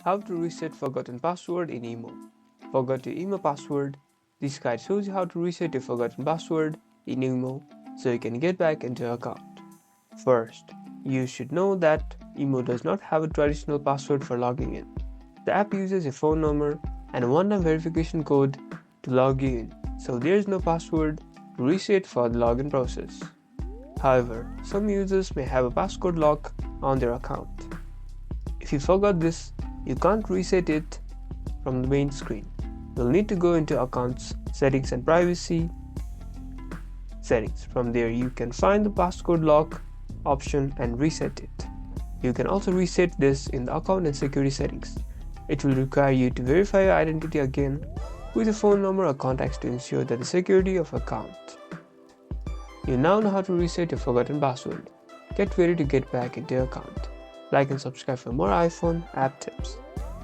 How to reset forgotten password in IMO. Forgot your IMO password? This guide shows you how to reset your forgotten password in IMO so you can get back into your account. First, you should know that IMO does not have a traditional password for logging in. The app uses a phone number and a one-time verification code to log you in, so there is no password to reset for the login process. However, some users may have a passcode lock on their account. If you forgot this, you can't reset it from the main screen. You'll need to go into Accounts, Settings and Privacy Settings. From there, you can find the passcode lock option and reset it. You can also reset this in the Account and Security settings. It will require you to verify your identity again with a phone number or contacts to ensure that the security of account. You now know how to reset your forgotten password. Get ready to get back into your account. Like and subscribe for more iPhone app tips.